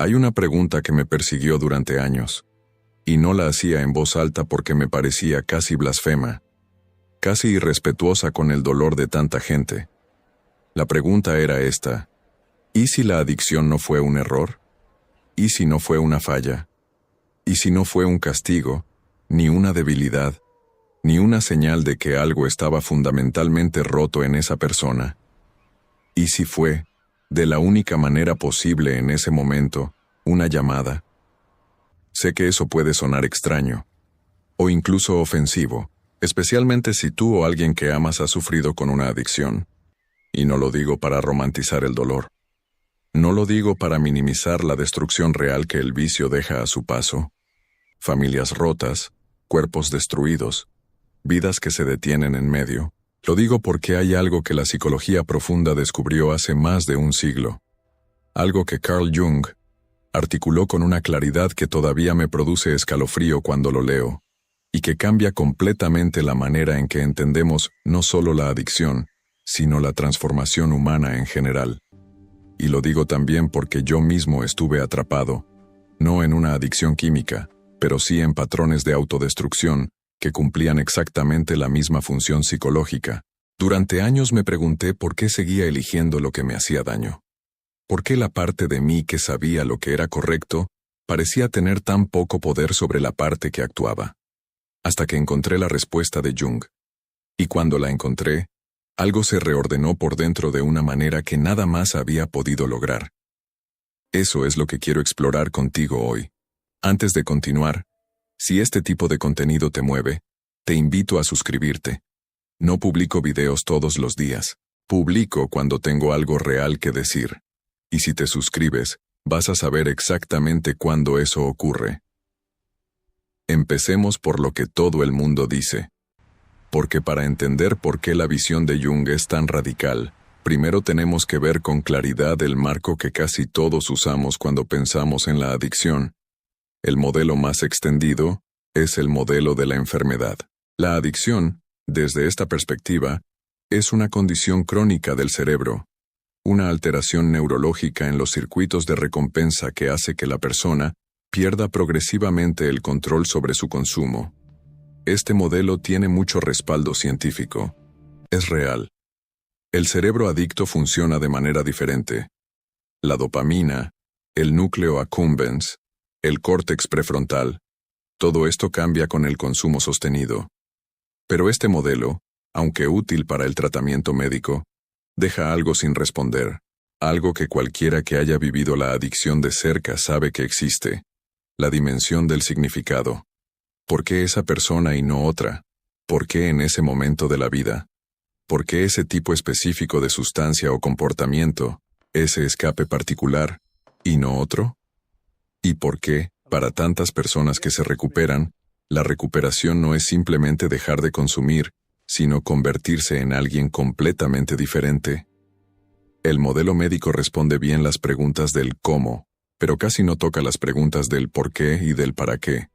Hay una pregunta que me persiguió durante años, y no la hacía en voz alta porque me parecía casi blasfema, casi irrespetuosa con el dolor de tanta gente. La pregunta era esta: ¿y si la adicción no fue un error? ¿Y si no fue una falla? ¿Y si no fue un castigo, ni una debilidad, ni una señal de que algo estaba fundamentalmente roto en esa persona? ¿Y si fue, de la única manera posible en ese momento, una llamada? Sé que eso puede sonar extraño, o incluso ofensivo, especialmente si tú o alguien que amas ha sufrido con una adicción. Y no lo digo para romantizar el dolor. No lo digo para minimizar la destrucción real que el vicio deja a su paso. Familias rotas, cuerpos destruidos, vidas que se detienen en medio. Lo digo porque hay algo que la psicología profunda descubrió hace más de un siglo. Algo que Carl Jung articuló con una claridad que todavía me produce escalofrío cuando lo leo, y que cambia completamente la manera en que entendemos no solo la adicción, sino la transformación humana en general. Y lo digo también porque yo mismo estuve atrapado, no en una adicción química, pero sí en patrones de autodestrucción que cumplían exactamente la misma función psicológica. Durante años me pregunté por qué seguía eligiendo lo que me hacía daño. ¿Por qué la parte de mí que sabía lo que era correcto parecía tener tan poco poder sobre la parte que actuaba? Hasta que encontré la respuesta de Jung. Y cuando la encontré, algo se reordenó por dentro de una manera que nada más había podido lograr. Eso es lo que quiero explorar contigo hoy. Antes de continuar, si este tipo de contenido te mueve, te invito a suscribirte. No publico videos todos los días. Publico cuando tengo algo real que decir. Y si te suscribes, vas a saber exactamente cuándo eso ocurre. Empecemos por lo que todo el mundo dice. Porque para entender por qué la visión de Jung es tan radical, primero tenemos que ver con claridad el marco que casi todos usamos cuando pensamos en la adicción. El modelo más extendido es el modelo de la enfermedad. La adicción, desde esta perspectiva, es una condición crónica del cerebro, una alteración neurológica en los circuitos de recompensa que hace que la persona pierda progresivamente el control sobre su consumo. Este modelo tiene mucho respaldo científico. Es real. El cerebro adicto funciona de manera diferente. La dopamina, el núcleo accumbens, el córtex prefrontal, todo esto cambia con el consumo sostenido. Pero este modelo, aunque útil para el tratamiento médico, deja algo sin responder, algo que cualquiera que haya vivido la adicción de cerca sabe que existe: la dimensión del significado. ¿Por qué esa persona y no otra? ¿Por qué en ese momento de la vida? ¿Por qué ese tipo específico de sustancia o comportamiento, ese escape particular, y no otro? ¿Y por qué, para tantas personas que se recuperan, la recuperación no es simplemente dejar de consumir, sino convertirse en alguien completamente diferente? El modelo médico responde bien las preguntas del cómo, pero casi no toca las preguntas del por qué y del para qué.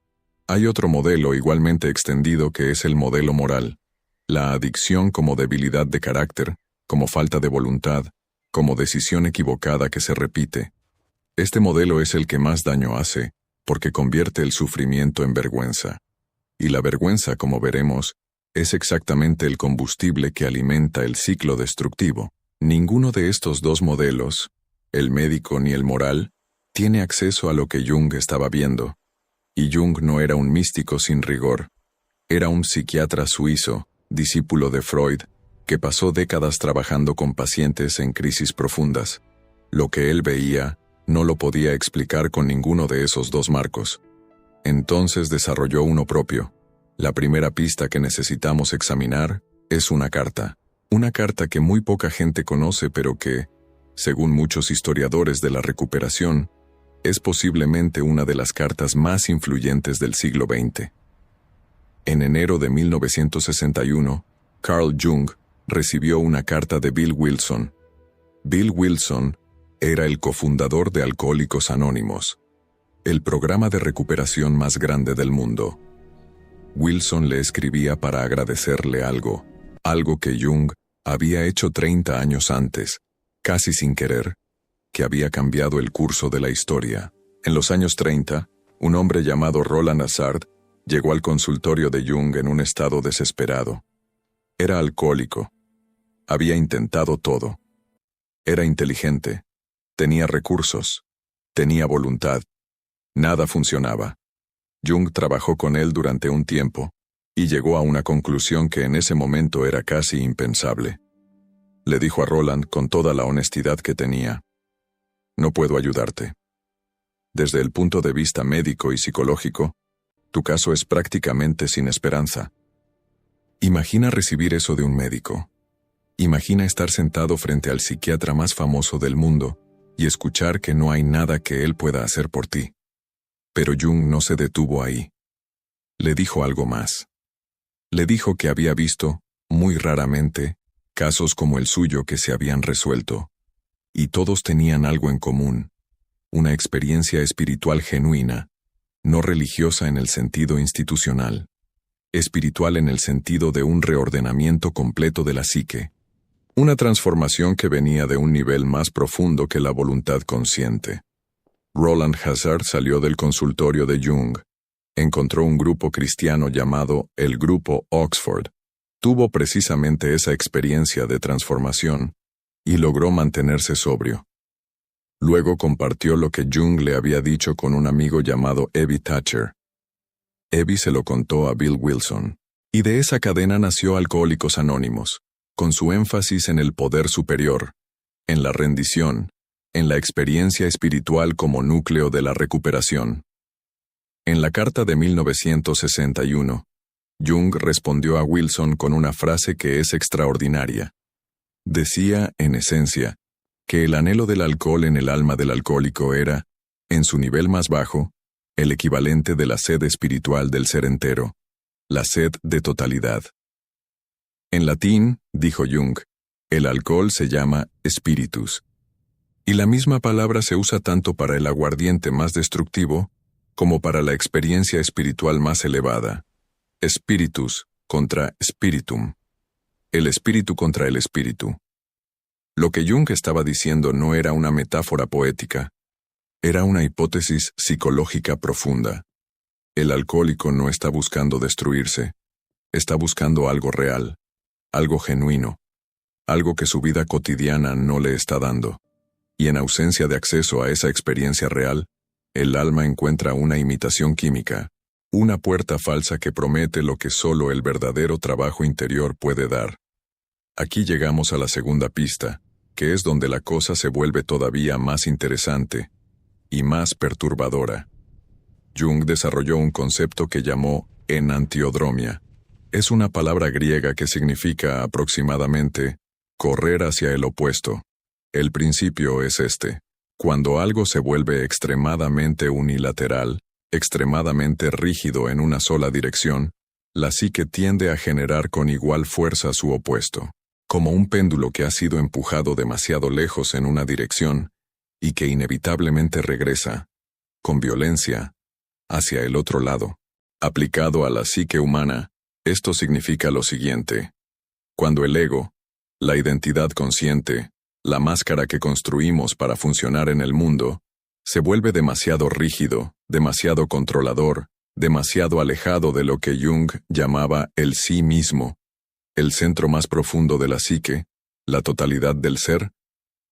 Hay otro modelo igualmente extendido que es el modelo moral. La adicción como debilidad de carácter, como falta de voluntad, como decisión equivocada que se repite. Este modelo es el que más daño hace, porque convierte el sufrimiento en vergüenza. Y la vergüenza, como veremos, es exactamente el combustible que alimenta el ciclo destructivo. Ninguno de estos dos modelos, el médico ni el moral, tiene acceso a lo que Jung estaba viendo. Y Jung no era un místico sin rigor. Era un psiquiatra suizo, discípulo de Freud, que pasó décadas trabajando con pacientes en crisis profundas. Lo que él veía no lo podía explicar con ninguno de esos dos marcos. Entonces desarrolló uno propio. La primera pista que necesitamos examinar es una carta que muy poca gente conoce, pero que, según muchos historiadores de la recuperación, es posiblemente una de las cartas más influyentes del siglo XX. En enero de 1961, Carl Jung recibió una carta de Bill Wilson. Bill Wilson era el cofundador de Alcohólicos Anónimos, el programa de recuperación más grande del mundo. Wilson le escribía para agradecerle algo que Jung había hecho 30 años antes, casi sin querer, que había cambiado el curso de la historia. En los años 30, un hombre llamado Roland Hazard llegó al consultorio de Jung en un estado desesperado. Era alcohólico. Había intentado todo. Era inteligente. Tenía recursos. Tenía voluntad. Nada funcionaba. Jung trabajó con él durante un tiempo y llegó a una conclusión que en ese momento era casi impensable. Le dijo a Roland con toda la honestidad que tenía: «No puedo ayudarte. Desde el punto de vista médico y psicológico, tu caso es prácticamente sin esperanza». Imagina recibir eso de un médico. Imagina estar sentado frente al psiquiatra más famoso del mundo y escuchar que no hay nada que él pueda hacer por ti. Pero Jung no se detuvo ahí. Le dijo algo más. Le dijo que había visto, muy raramente, casos como el suyo que se habían resuelto. Y todos tenían algo en común: una experiencia espiritual genuina, no religiosa en el sentido institucional, espiritual en el sentido de un reordenamiento completo de la psique, una transformación que venía de un nivel más profundo que la voluntad consciente. Roland Hazard salió del consultorio de Jung. Encontró un grupo cristiano llamado el Grupo Oxford. Tuvo precisamente esa experiencia de transformación y logró mantenerse sobrio. Luego compartió lo que Jung le había dicho con un amigo llamado Evie Thatcher. Evie se lo contó a Bill Wilson, y de esa cadena nació Alcohólicos Anónimos, con su énfasis en el poder superior, en la rendición, en la experiencia espiritual como núcleo de la recuperación. En la carta de 1961, Jung respondió a Wilson con una frase que es extraordinaria. Decía, en esencia, que el anhelo del alcohol en el alma del alcohólico era, en su nivel más bajo, el equivalente de la sed espiritual del ser entero, la sed de totalidad. En latín, dijo Jung, el alcohol se llama spiritus. Y la misma palabra se usa tanto para el aguardiente más destructivo como para la experiencia espiritual más elevada. Spiritus contra spiritum. El espíritu contra el espíritu. Lo que Jung estaba diciendo no era una metáfora poética. Era una hipótesis psicológica profunda. El alcohólico no está buscando destruirse. Está buscando algo real, algo genuino, algo que su vida cotidiana no le está dando. Y en ausencia de acceso a esa experiencia real, el alma encuentra una imitación química, una puerta falsa que promete lo que solo el verdadero trabajo interior puede dar. Aquí llegamos a la segunda pista, que es donde la cosa se vuelve todavía más interesante y más perturbadora. Jung desarrolló un concepto que llamó enantiodromia. Es una palabra griega que significa aproximadamente correr hacia el opuesto. El principio es este: cuando algo se vuelve extremadamente unilateral, extremadamente rígido en una sola dirección, la psique tiende a generar con igual fuerza su opuesto, como un péndulo que ha sido empujado demasiado lejos en una dirección y que inevitablemente regresa, con violencia, hacia el otro lado. Aplicado a la psique humana, esto significa lo siguiente: cuando el ego, la identidad consciente, la máscara que construimos para funcionar en el mundo, se vuelve demasiado rígido, demasiado controlador, demasiado alejado de lo que Jung llamaba el sí mismo, el centro más profundo de la psique, la totalidad del ser,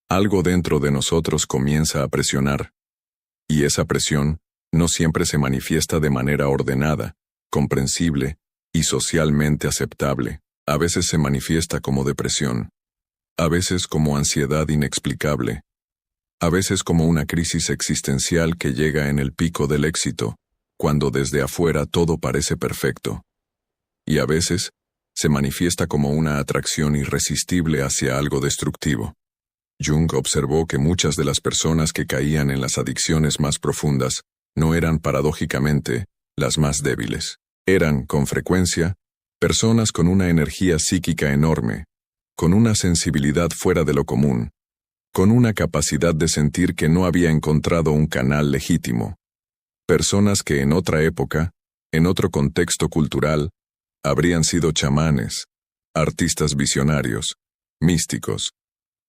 algo dentro de nosotros comienza a presionar. Y esa presión no siempre se manifiesta de manera ordenada, comprensible y socialmente aceptable. A veces se manifiesta como depresión, a veces como ansiedad inexplicable, a veces como una crisis existencial que llega en el pico del éxito, cuando desde afuera todo parece perfecto. Y a veces se manifiesta como una atracción irresistible hacia algo destructivo. Jung observó que muchas de las personas que caían en las adicciones más profundas no eran paradójicamente las más débiles. Eran, con frecuencia, personas con una energía psíquica enorme, con una sensibilidad fuera de lo común, con una capacidad de sentir que no había encontrado un canal legítimo. Personas que en otra época, en otro contexto cultural, habrían sido chamanes, artistas visionarios, místicos.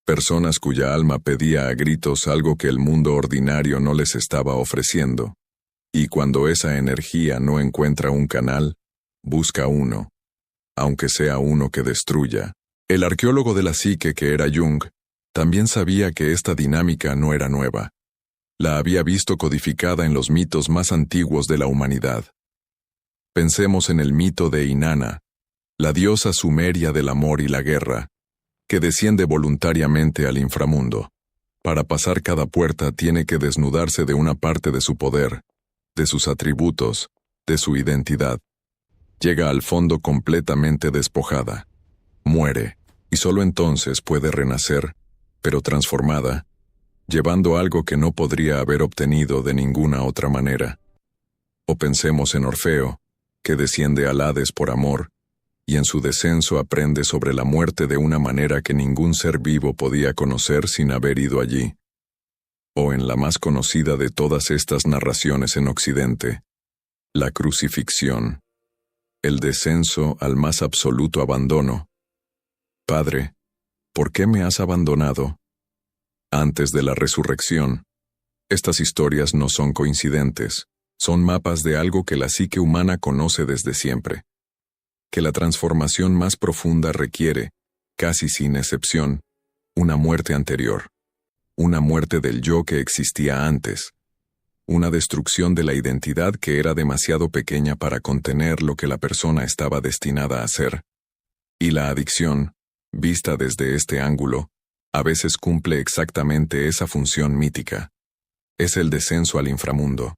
Personas cuya alma pedía a gritos algo que el mundo ordinario no les estaba ofreciendo. Y cuando esa energía no encuentra un canal, busca uno, aunque sea uno que destruya. El arqueólogo de la psique, que era Jung, también sabía que esta dinámica no era nueva. La había visto codificada en los mitos más antiguos de la humanidad. Pensemos en el mito de Inanna, la diosa sumeria del amor y la guerra, que desciende voluntariamente al inframundo. Para pasar cada puerta tiene que desnudarse de una parte de su poder, de sus atributos, de su identidad. Llega al fondo completamente despojada. Muere, y solo entonces puede renacer, pero transformada, llevando algo que no podría haber obtenido de ninguna otra manera. O pensemos en Orfeo, que desciende al Hades por amor, y en su descenso aprende sobre la muerte de una manera que ningún ser vivo podía conocer sin haber ido allí. O en la más conocida de todas estas narraciones en Occidente, la crucifixión, el descenso al más absoluto abandono. Padre, ¿por qué me has abandonado? Antes de la resurrección. Estas historias no son coincidentes, son mapas de algo que la psique humana conoce desde siempre. Que la transformación más profunda requiere, casi sin excepción, una muerte anterior. Una muerte del yo que existía antes. Una destrucción de la identidad que era demasiado pequeña para contener lo que la persona estaba destinada a ser. Y la adicción, vista desde este ángulo, a veces cumple exactamente esa función mítica. Es el descenso al inframundo.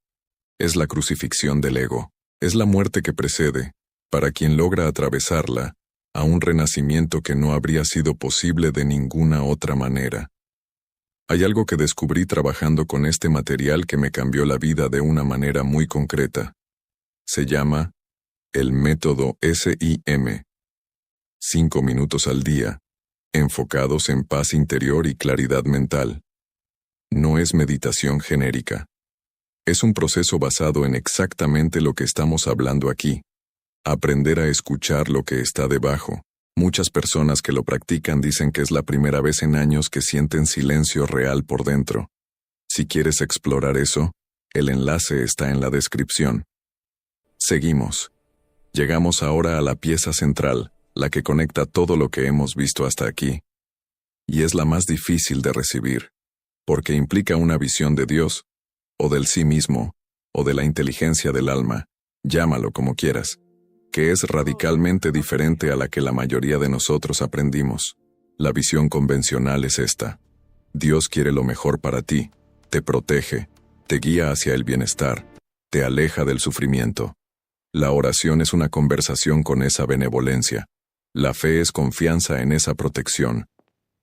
Es la crucifixión del ego. Es la muerte que precede, para quien logra atravesarla, a un renacimiento que no habría sido posible de ninguna otra manera. Hay algo que descubrí trabajando con este material que me cambió la vida de una manera muy concreta. Se llama el método SIM. 5 minutos al día, enfocados en paz interior y claridad mental. No es meditación genérica. Es un proceso basado en exactamente lo que estamos hablando aquí. Aprender a escuchar lo que está debajo. Muchas personas que lo practican dicen que es la primera vez en años que sienten silencio real por dentro. Si quieres explorar eso, el enlace está en la descripción. Seguimos. Llegamos ahora a la pieza central, la que conecta todo lo que hemos visto hasta aquí. Y es la más difícil de recibir, porque implica una visión de Dios, o del sí mismo, o de la inteligencia del alma, llámalo como quieras, que es radicalmente diferente a la que la mayoría de nosotros aprendimos. La visión convencional es esta. Dios quiere lo mejor para ti, te protege, te guía hacia el bienestar, te aleja del sufrimiento. La oración es una conversación con esa benevolencia. La fe es confianza en esa protección.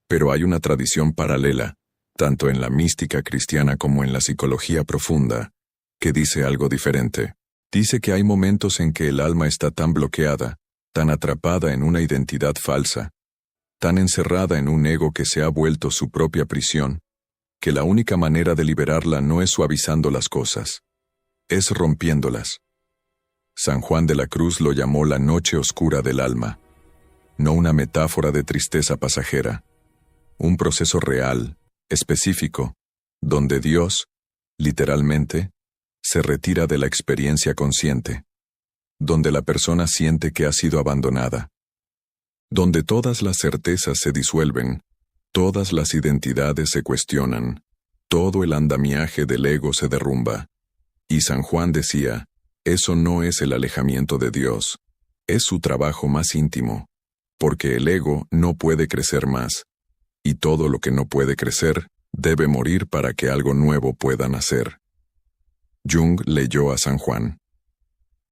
Pero hay una tradición paralela, tanto en la mística cristiana como en la psicología profunda, que dice algo diferente. Dice que hay momentos en que el alma está tan bloqueada, tan atrapada en una identidad falsa, tan encerrada en un ego que se ha vuelto su propia prisión, que la única manera de liberarla no es suavizando las cosas, es rompiéndolas. San Juan de la Cruz lo llamó la noche oscura del alma, no una metáfora de tristeza pasajera, un proceso real, específico, donde Dios, literalmente, se retira de la experiencia consciente, donde la persona siente que ha sido abandonada, donde todas las certezas se disuelven, todas las identidades se cuestionan, todo el andamiaje del ego se derrumba. Y San Juan decía, eso no es el alejamiento de Dios, es su trabajo más íntimo, porque el ego no puede crecer más, y todo lo que no puede crecer debe morir para que algo nuevo pueda nacer. Jung leyó a San Juan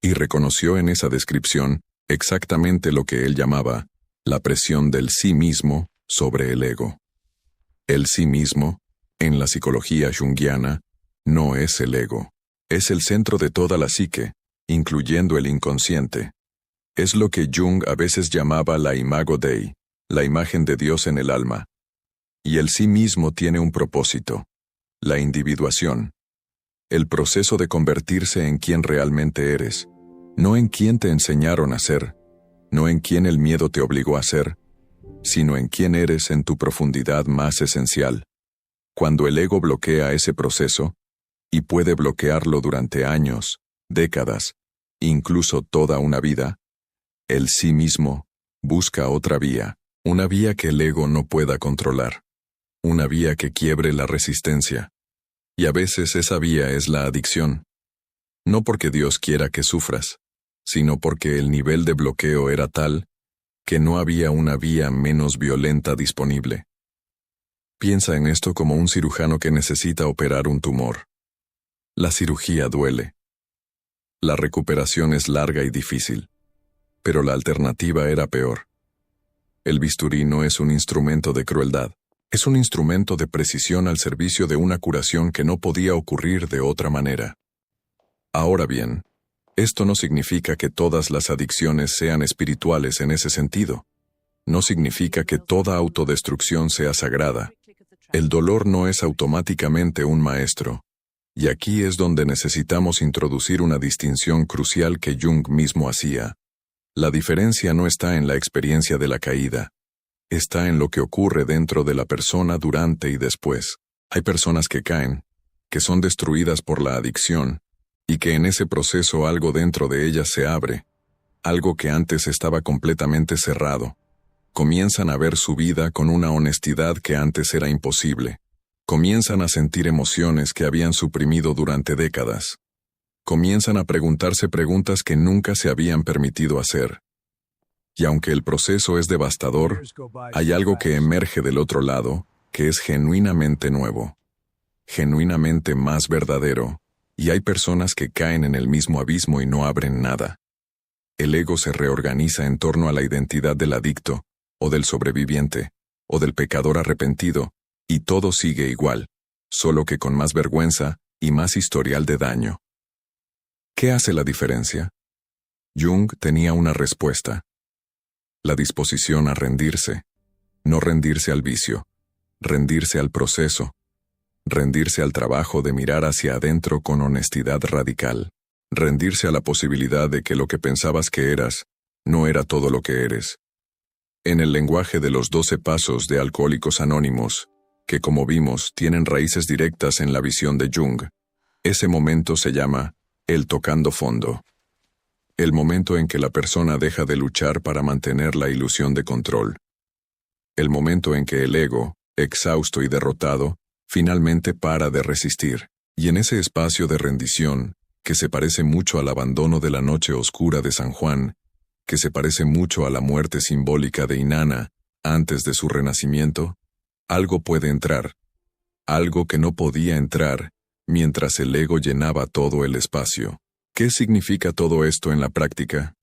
y reconoció en esa descripción exactamente lo que él llamaba la presión del sí mismo sobre el ego. El sí mismo, en la psicología junguiana, no es el ego, es el centro de toda la psique, incluyendo el inconsciente. Es lo que Jung a veces llamaba la imago Dei, la imagen de Dios en el alma. Y el sí mismo tiene un propósito, la individuación. El proceso de convertirse en quien realmente eres, no en quien te enseñaron a ser, no en quien el miedo te obligó a ser, sino en quién eres en tu profundidad más esencial. Cuando el ego bloquea ese proceso, y puede bloquearlo durante años, décadas, incluso toda una vida, el sí mismo busca otra vía, una vía que el ego no pueda controlar, una vía que quiebre la resistencia. Y a veces esa vía es la adicción. No porque Dios quiera que sufras, sino porque el nivel de bloqueo era tal que no había una vía menos violenta disponible. Piensa en esto como un cirujano que necesita operar un tumor. La cirugía duele. La recuperación es larga y difícil, pero la alternativa era peor. El bisturí no es un instrumento de crueldad, es un instrumento de precisión al servicio de una curación que no podía ocurrir de otra manera. Ahora bien, esto no significa que todas las adicciones sean espirituales en ese sentido. No significa que toda autodestrucción sea sagrada. El dolor no es automáticamente un maestro. Y aquí es donde necesitamos introducir una distinción crucial que Jung mismo hacía. La diferencia no está en la experiencia de la caída. Está en lo que ocurre dentro de la persona durante y después. Hay personas que caen, que son destruidas por la adicción, y que en ese proceso algo dentro de ellas se abre, algo que antes estaba completamente cerrado. Comienzan a ver su vida con una honestidad que antes era imposible. Comienzan a sentir emociones que habían suprimido durante décadas. Comienzan a preguntarse preguntas que nunca se habían permitido hacer. Y aunque el proceso es devastador, hay algo que emerge del otro lado, que es genuinamente nuevo, genuinamente más verdadero. Y hay personas que caen en el mismo abismo y no abren nada. El ego se reorganiza en torno a la identidad del adicto, o del sobreviviente, o del pecador arrepentido, y todo sigue igual, solo que con más vergüenza y más historial de daño. ¿Qué hace la diferencia? Jung tenía una respuesta. La disposición a rendirse. No rendirse al vicio, rendirse al proceso. Rendirse al trabajo de mirar hacia adentro con honestidad radical. Rendirse a la posibilidad de que lo que pensabas que eras, no era todo lo que eres. En el lenguaje de los 12 pasos de Alcohólicos Anónimos, que como vimos tienen raíces directas en la visión de Jung, ese momento se llama el tocando fondo. El momento en que la persona deja de luchar para mantener la ilusión de control. El momento en que el ego, exhausto y derrotado, finalmente para de resistir, y en ese espacio de rendición, que se parece mucho al abandono de la noche oscura de San Juan, que se parece mucho a la muerte simbólica de Inanna, antes de su renacimiento, algo puede entrar, algo que no podía entrar, mientras el ego llenaba todo el espacio. ¿Qué significa todo esto en la práctica?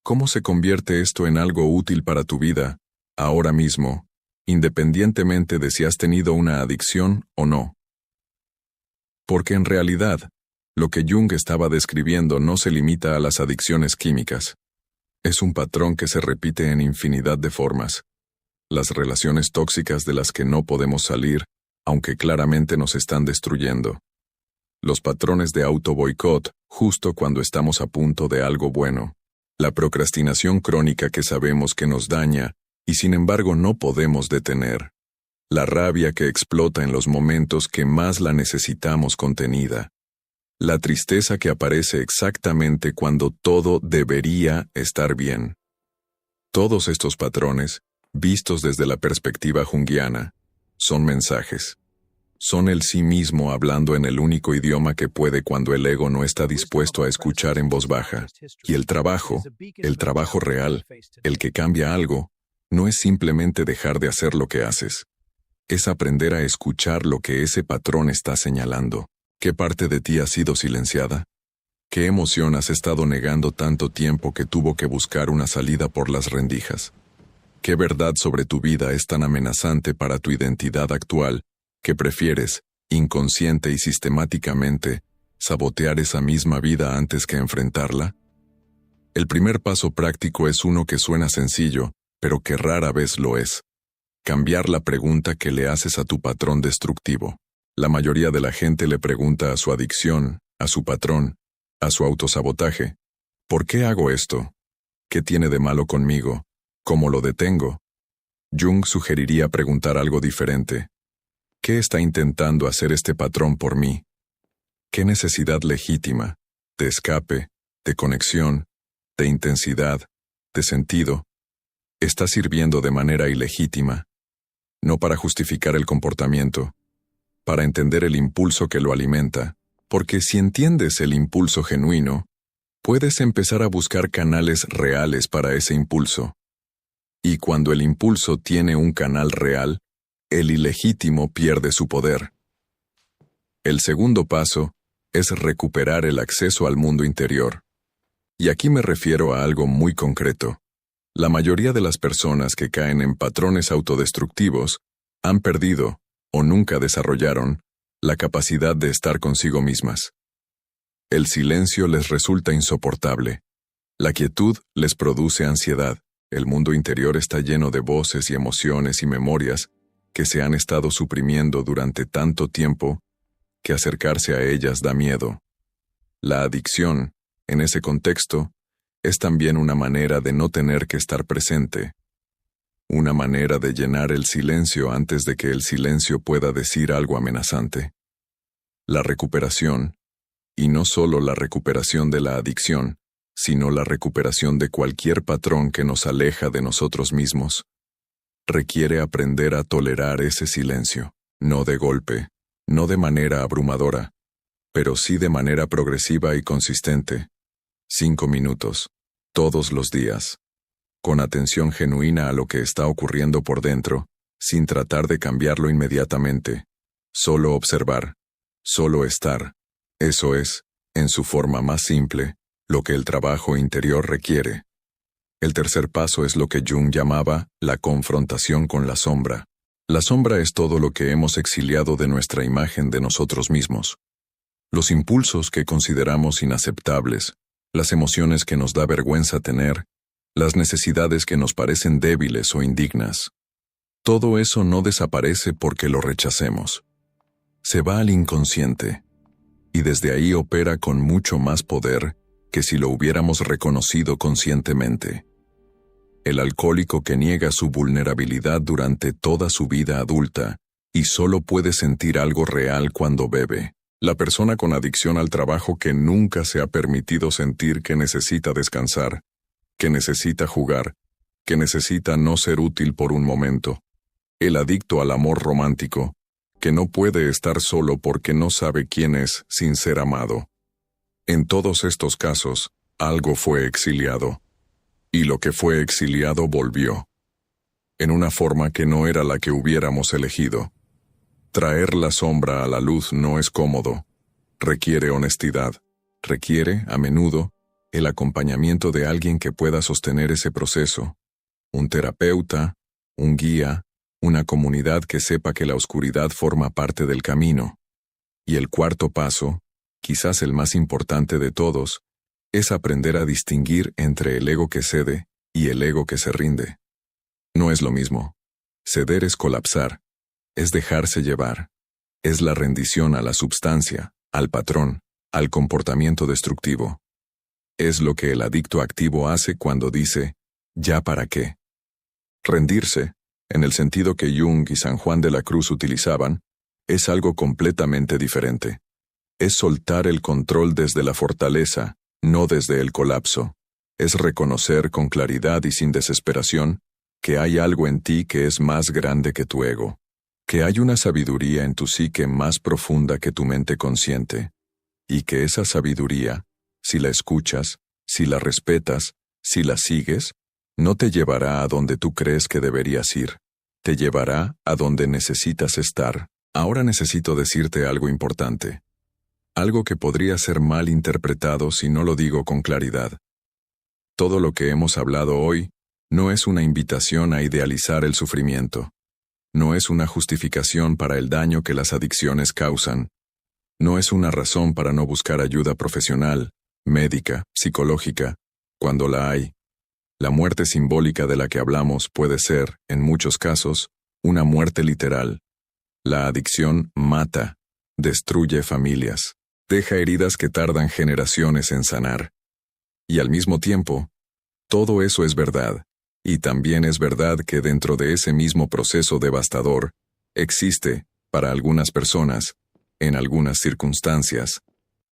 ¿Cómo se convierte esto en algo útil para tu vida, ahora mismo, independientemente de si has tenido una adicción o no? Porque en realidad, lo que Jung estaba describiendo no se limita a las adicciones químicas. Es un patrón que se repite en infinidad de formas. Las relaciones tóxicas de las que no podemos salir, aunque claramente nos están destruyendo. Los patrones de auto-boicot, justo cuando estamos a punto de algo bueno. La procrastinación crónica que sabemos que nos daña, y sin embargo no podemos detener. La rabia que explota en los momentos que más la necesitamos contenida. La tristeza que aparece exactamente cuando todo debería estar bien. Todos estos patrones, vistos desde la perspectiva junguiana, son mensajes. Son el sí mismo hablando en el único idioma que puede cuando el ego no está dispuesto a escuchar en voz baja. Y el trabajo real, el que cambia algo, no es simplemente dejar de hacer lo que haces. Es aprender a escuchar lo que ese patrón está señalando. ¿Qué parte de ti ha sido silenciada? ¿Qué emoción has estado negando tanto tiempo que tuvo que buscar una salida por las rendijas? ¿Qué verdad sobre tu vida es tan amenazante para tu identidad actual que prefieres, inconsciente y sistemáticamente, sabotear esa misma vida antes que enfrentarla? El primer paso práctico es uno que suena sencillo, pero que rara vez lo es. Cambiar la pregunta que le haces a tu patrón destructivo. La mayoría de la gente le pregunta a su adicción, a su patrón, a su autosabotaje: ¿por qué hago esto? ¿Qué tiene de malo conmigo? ¿Cómo lo detengo? Jung sugeriría preguntar algo diferente. ¿Qué está intentando hacer este patrón por mí? ¿Qué necesidad legítima, de escape, de conexión, de intensidad, de sentido, está sirviendo de manera ilegítima? No para justificar el comportamiento, para entender el impulso que lo alimenta, porque si entiendes el impulso genuino, puedes empezar a buscar canales reales para ese impulso. Y cuando el impulso tiene un canal real, el ilegítimo pierde su poder. El segundo paso es recuperar el acceso al mundo interior. Y aquí me refiero a algo muy concreto. La mayoría de las personas que caen en patrones autodestructivos han perdido, o nunca desarrollaron, la capacidad de estar consigo mismas. El silencio les resulta insoportable. La quietud les produce ansiedad. El mundo interior está lleno de voces y emociones y memorias que se han estado suprimiendo durante tanto tiempo que acercarse a ellas da miedo. La adicción, en ese contexto, es también una manera de no tener que estar presente. Una manera de llenar el silencio antes de que el silencio pueda decir algo amenazante. La recuperación, y no solo la recuperación de la adicción, sino la recuperación de cualquier patrón que nos aleja de nosotros mismos, requiere aprender a tolerar ese silencio, no de golpe, no de manera abrumadora, pero sí de manera progresiva y consistente. 5 minutos, todos los días, con atención genuina a lo que está ocurriendo por dentro, sin tratar de cambiarlo inmediatamente. Solo observar, solo estar. Eso es, en su forma más simple, lo que el trabajo interior requiere. El tercer paso es lo que Jung llamaba la confrontación con la sombra. La sombra es todo lo que hemos exiliado de nuestra imagen de nosotros mismos. Los impulsos que consideramos inaceptables, las emociones que nos da vergüenza tener, las necesidades que nos parecen débiles o indignas. Todo eso no desaparece porque lo rechacemos. Se va al inconsciente, y desde ahí opera con mucho más poder que si lo hubiéramos reconocido conscientemente. El alcohólico que niega su vulnerabilidad durante toda su vida adulta y solo puede sentir algo real cuando bebe. La persona con adicción al trabajo que nunca se ha permitido sentir que necesita descansar, que necesita jugar, que necesita no ser útil por un momento. El adicto al amor romántico, que no puede estar solo porque no sabe quién es sin ser amado. En todos estos casos, algo fue exiliado. Y lo que fue exiliado volvió. En una forma que no era la que hubiéramos elegido. Traer la sombra a la luz no es cómodo. Requiere honestidad. Requiere, a menudo, el acompañamiento de alguien que pueda sostener ese proceso. Un terapeuta, un guía, una comunidad que sepa que la oscuridad forma parte del camino. Y el cuarto paso, quizás el más importante de todos, es aprender a distinguir entre el ego que cede y el ego que se rinde. No es lo mismo. Ceder es colapsar, es dejarse llevar, es la rendición a la substancia, al patrón, al comportamiento destructivo. Es lo que el adicto activo hace cuando dice, ¿ya para qué? Rendirse, en el sentido que Jung y San Juan de la Cruz utilizaban, es algo completamente diferente. Es soltar el control desde la fortaleza, no desde el colapso. Es reconocer con claridad y sin desesperación que hay algo en ti que es más grande que tu ego, que hay una sabiduría en tu psique más profunda que tu mente consciente, y que esa sabiduría, si la escuchas, si la respetas, si la sigues, no te llevará a donde tú crees que deberías ir, te llevará a donde necesitas estar. Ahora necesito decirte algo importante. Algo que podría ser mal interpretado si no lo digo con claridad. Todo lo que hemos hablado hoy no es una invitación a idealizar el sufrimiento. No es una justificación para el daño que las adicciones causan. No es una razón para no buscar ayuda profesional, médica, psicológica, cuando la hay. La muerte simbólica de la que hablamos puede ser, en muchos casos, una muerte literal. La adicción mata, destruye familias. Deja heridas que tardan generaciones en sanar. Y al mismo tiempo, todo eso es verdad, Y también es verdad que dentro de ese mismo proceso devastador, existe, para algunas personas, en algunas circunstancias,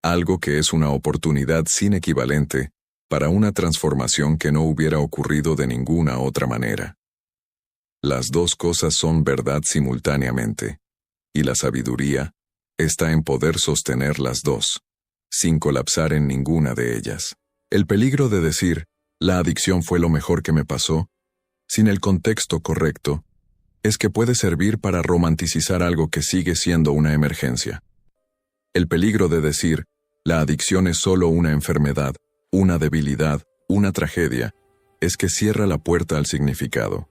algo que es una oportunidad sin equivalente para una transformación que no hubiera ocurrido de ninguna otra manera. Las dos cosas son verdad simultáneamente, y la sabiduría está en poder sostener las dos, sin colapsar en ninguna de ellas. El peligro de decir, la adicción fue lo mejor que me pasó, sin el contexto correcto, es que puede servir para romanticizar algo que sigue siendo una emergencia. El peligro de decir, la adicción es solo una enfermedad, una debilidad, una tragedia, es que cierra la puerta al significado.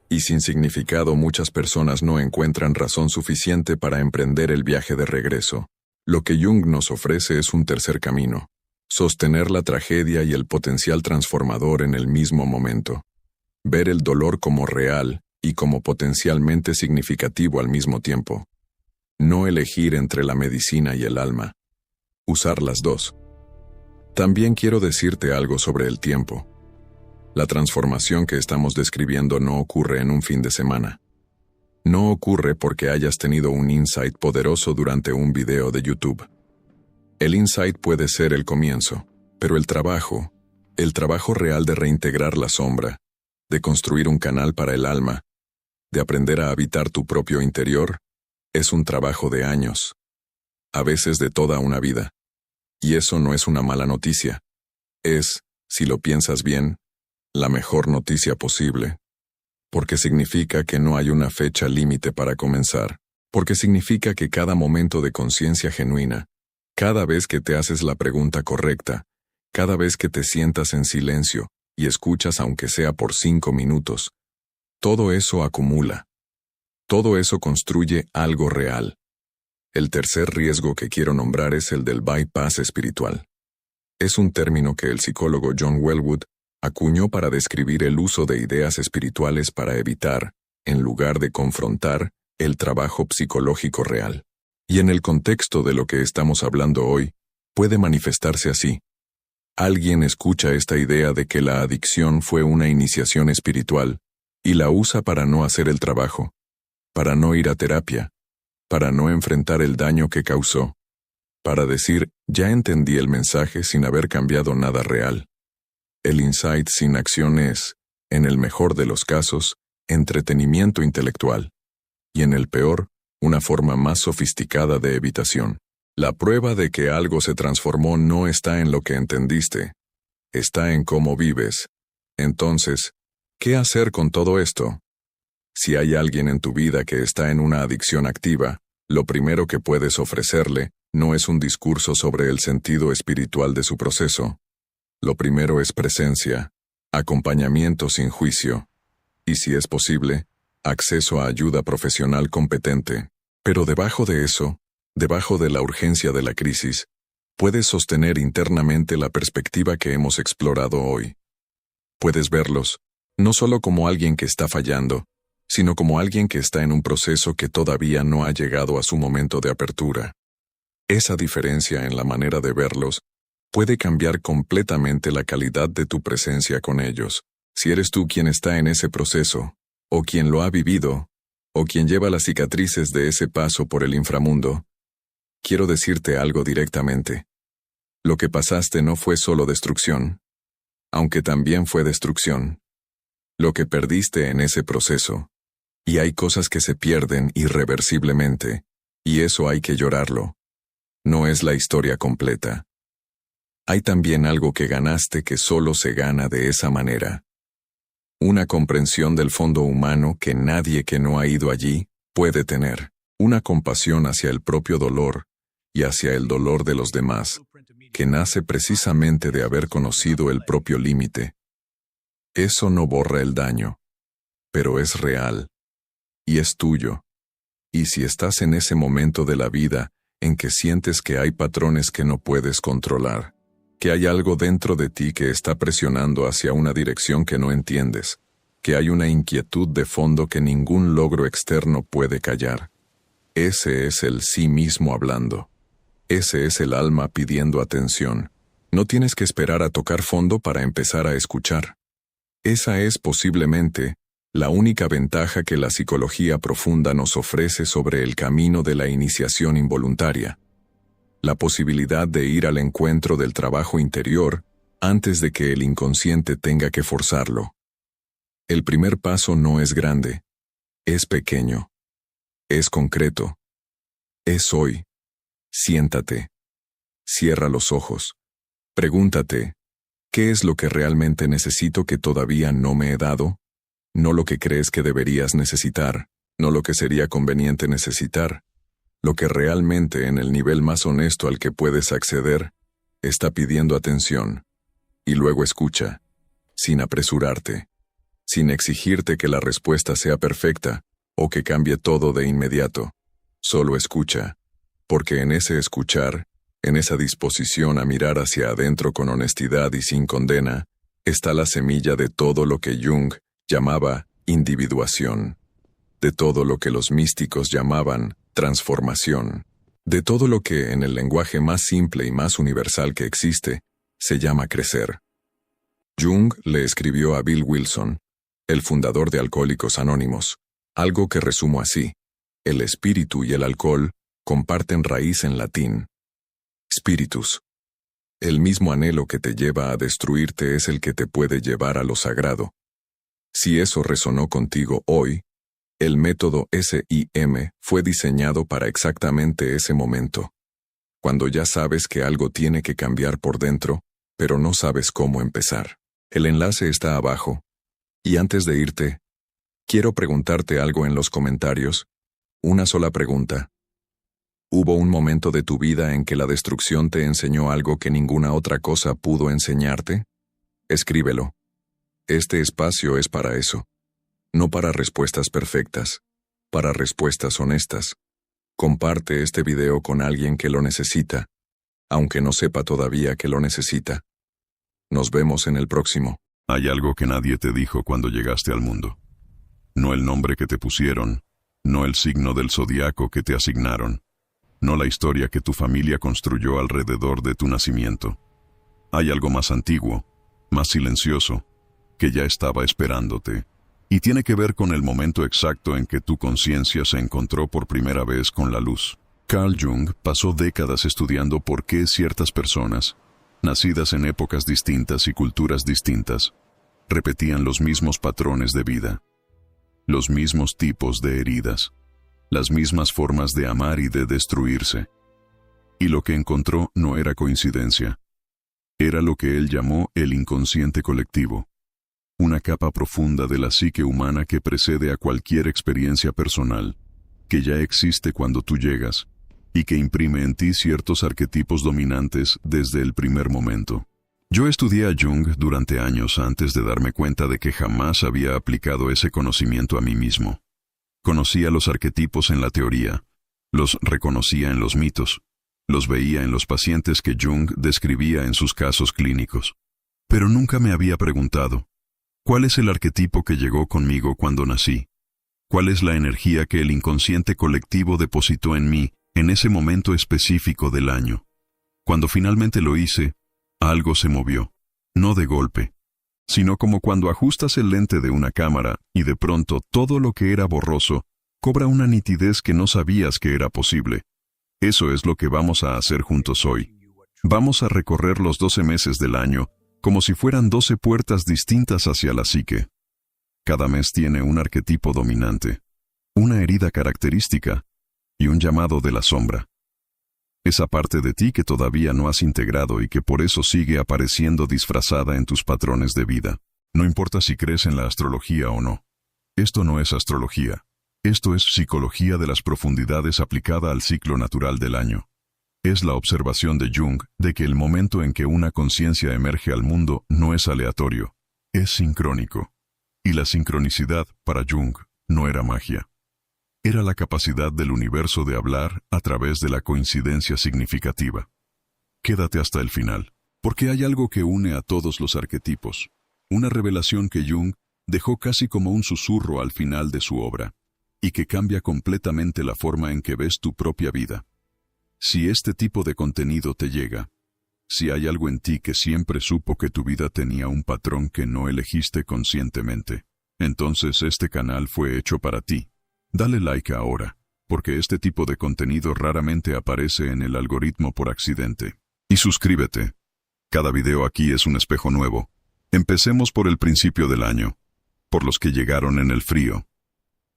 Y sin significado muchas personas no encuentran razón suficiente para emprender el viaje de regreso. Lo que Jung nos ofrece es un tercer camino: sostener la tragedia y el potencial transformador en el mismo momento. Ver el dolor como real y como potencialmente significativo al mismo tiempo. No elegir entre la medicina y el alma. Usar las dos. También quiero decirte algo sobre el tiempo. La transformación que estamos describiendo no ocurre en un fin de semana. No ocurre porque hayas tenido un insight poderoso durante un video de YouTube. El insight puede ser el comienzo, pero el trabajo real de reintegrar la sombra, de construir un canal para el alma, de aprender a habitar tu propio interior, es un trabajo de años, a veces de toda una vida. Y eso no es una mala noticia. Es, si lo piensas bien, la mejor noticia posible. Porque significa que no hay una fecha límite para comenzar. Porque significa que cada momento de conciencia genuina, cada vez que te haces la pregunta correcta, cada vez que te sientas en silencio y escuchas aunque sea por 5 minutos, todo eso acumula. Todo eso construye algo real. El tercer riesgo que quiero nombrar es el del bypass espiritual. Es un término que el psicólogo John Welwood acuñó para describir el uso de ideas espirituales para evitar, en lugar de confrontar, el trabajo psicológico real. Y en el contexto de lo que estamos hablando hoy, puede manifestarse así. Alguien escucha esta idea de que la adicción fue una iniciación espiritual, y la usa para no hacer el trabajo, para no ir a terapia, para no enfrentar el daño que causó, para decir, ya entendí el mensaje sin haber cambiado nada real. El insight sin acción es, en el mejor de los casos, entretenimiento intelectual, y en el peor, una forma más sofisticada de evitación. La prueba de que algo se transformó no está en lo que entendiste, está en cómo vives. Entonces, ¿qué hacer con todo esto? Si hay alguien en tu vida que está en una adicción activa, lo primero que puedes ofrecerle no es un discurso sobre el sentido espiritual de su proceso. Lo primero es presencia, acompañamiento sin juicio, y si es posible, acceso a ayuda profesional competente. Pero debajo de eso, debajo de la urgencia de la crisis, puedes sostener internamente la perspectiva que hemos explorado hoy. Puedes verlos, no solo como alguien que está fallando, sino como alguien que está en un proceso que todavía no ha llegado a su momento de apertura. Esa diferencia en la manera de verlos puede cambiar completamente la calidad de tu presencia con ellos. Si eres tú quien está en ese proceso, o quien lo ha vivido, o quien lleva las cicatrices de ese paso por el inframundo, quiero decirte algo directamente. Lo que pasaste no fue solo destrucción, aunque también fue destrucción. Lo que perdiste en ese proceso. Y hay cosas que se pierden irreversiblemente, y eso hay que llorarlo. No es la historia completa. Hay también algo que ganaste que solo se gana de esa manera. Una comprensión del fondo humano que nadie que no ha ido allí puede tener. Una compasión hacia el propio dolor y hacia el dolor de los demás, que nace precisamente de haber conocido el propio límite. Eso no borra el daño, pero es real, y es tuyo. Y si estás en ese momento de la vida en que sientes que hay patrones que no puedes controlar, que hay algo dentro de ti que está presionando hacia una dirección que no entiendes, que hay una inquietud de fondo que ningún logro externo puede callar. Ese es el sí mismo hablando. Ese es el alma pidiendo atención. No tienes que esperar a tocar fondo para empezar a escuchar. Esa es posiblemente la única ventaja que la psicología profunda nos ofrece sobre el camino de la iniciación involuntaria. La posibilidad de ir al encuentro del trabajo interior antes de que el inconsciente tenga que forzarlo. El primer paso no es grande, es pequeño, es concreto, es hoy. Siéntate, cierra los ojos, pregúntate, ¿qué es lo que realmente necesito que todavía no me he dado? No lo que crees que deberías necesitar, no lo que sería conveniente necesitar, lo que realmente en el nivel más honesto al que puedes acceder, está pidiendo atención. Y luego escucha, sin apresurarte, sin exigirte que la respuesta sea perfecta o que cambie todo de inmediato. Solo escucha, porque en ese escuchar, en esa disposición a mirar hacia adentro con honestidad y sin condena, está la semilla de todo lo que Jung llamaba individuación, de todo lo que los místicos llamaban transformación, de todo lo que, en el lenguaje más simple y más universal que existe, se llama crecer. Jung le escribió a Bill Wilson, el fundador de Alcohólicos Anónimos, algo que resumo así: el espíritu y el alcohol comparten raíz en latín. Spiritus. El mismo anhelo que te lleva a destruirte es el que te puede llevar a lo sagrado. Si eso resonó contigo hoy, el método SIM fue diseñado para exactamente ese momento. Cuando ya sabes que algo tiene que cambiar por dentro, pero no sabes cómo empezar. El enlace está abajo. Y antes de irte, quiero preguntarte algo en los comentarios. Una sola pregunta. ¿Hubo un momento de tu vida en que la destrucción te enseñó algo que ninguna otra cosa pudo enseñarte? Escríbelo. Este espacio es para eso. No para respuestas perfectas, para respuestas honestas. Comparte este video con alguien que lo necesita, aunque no sepa todavía que lo necesita. Nos vemos en el próximo. Hay algo que nadie te dijo cuando llegaste al mundo. No el nombre que te pusieron, no el signo del zodiaco que te asignaron, no la historia que tu familia construyó alrededor de tu nacimiento. Hay algo más antiguo, más silencioso, que ya estaba esperándote, y tiene que ver con el momento exacto en que tu conciencia se encontró por primera vez con la luz. Carl Jung pasó décadas estudiando por qué ciertas personas, nacidas en épocas distintas y culturas distintas, repetían los mismos patrones de vida, los mismos tipos de heridas, las mismas formas de amar y de destruirse. Y lo que encontró no era coincidencia. Era lo que él llamó el inconsciente colectivo, una capa profunda de la psique humana que precede a cualquier experiencia personal, que ya existe cuando tú llegas, y que imprime en ti ciertos arquetipos dominantes desde el primer momento. Yo estudié a Jung durante años antes de darme cuenta de que jamás había aplicado ese conocimiento a mí mismo. Conocía los arquetipos en la teoría, los reconocía en los mitos, los veía en los pacientes que Jung describía en sus casos clínicos. Pero nunca me había preguntado, ¿cuál es el arquetipo que llegó conmigo cuando nací? ¿Cuál es la energía que el inconsciente colectivo depositó en mí en ese momento específico del año? Cuando finalmente lo hice, algo se movió, no de golpe, sino como cuando ajustas el lente de una cámara y de pronto todo lo que era borroso cobra una nitidez que no sabías que era posible. Eso es lo que vamos a hacer juntos hoy. Vamos a recorrer los 12 meses del año como si fueran 12 puertas distintas hacia la psique. Cada mes tiene un arquetipo dominante, una herida característica y un llamado de la sombra. Esa parte de ti que todavía no has integrado y que por eso sigue apareciendo disfrazada en tus patrones de vida. No importa si crees en la astrología o no. Esto no es astrología. Esto es psicología de las profundidades aplicada al ciclo natural del año. Es la observación de Jung de que el momento en que una conciencia emerge al mundo no es aleatorio, es sincrónico. Y la sincronicidad, para Jung, no era magia. Era la capacidad del universo de hablar a través de la coincidencia significativa. Quédate hasta el final, porque hay algo que une a todos los arquetipos, una revelación que Jung dejó casi como un susurro al final de su obra, y que cambia completamente la forma en que ves tu propia vida. Si este tipo de contenido te llega, Si hay algo en ti que siempre supo que tu vida tenía un patrón que no elegiste conscientemente, entonces este canal fue hecho para ti. Dale like ahora, porque este tipo de contenido raramente aparece en el algoritmo por accidente. Y suscríbete. Cada video aquí es un espejo nuevo. Empecemos por el principio del año, por los que llegaron en el frío.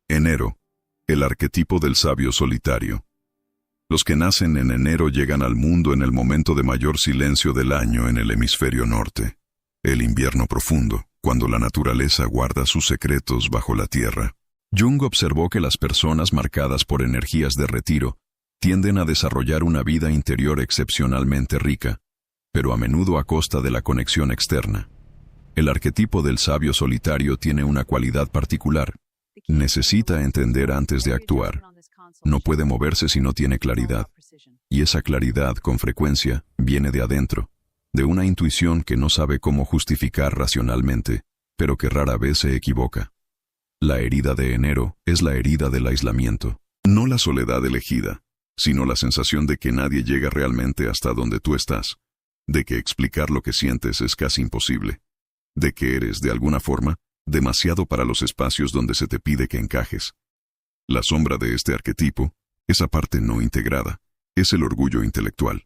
Enero, el arquetipo del sabio solitario. Los que nacen en enero llegan al mundo en el momento de mayor silencio del año en el hemisferio norte. El invierno profundo, cuando la naturaleza guarda sus secretos bajo la tierra. Jung observó que las personas marcadas por energías de retiro tienden a desarrollar una vida interior excepcionalmente rica, pero a menudo a costa de la conexión externa. El arquetipo del sabio solitario tiene una cualidad particular. Necesita entender antes de actuar. No puede moverse si no tiene claridad. Y esa claridad, con frecuencia, viene de adentro, de una intuición que no sabe cómo justificar racionalmente, pero que rara vez se equivoca. La herida de enero es la herida del aislamiento. No la soledad elegida, sino la sensación de que nadie llega realmente hasta donde tú estás, de que explicar lo que sientes es casi imposible, de que eres, de alguna forma, demasiado para los espacios donde se te pide que encajes. La sombra de este arquetipo, esa parte no integrada, es el orgullo intelectual,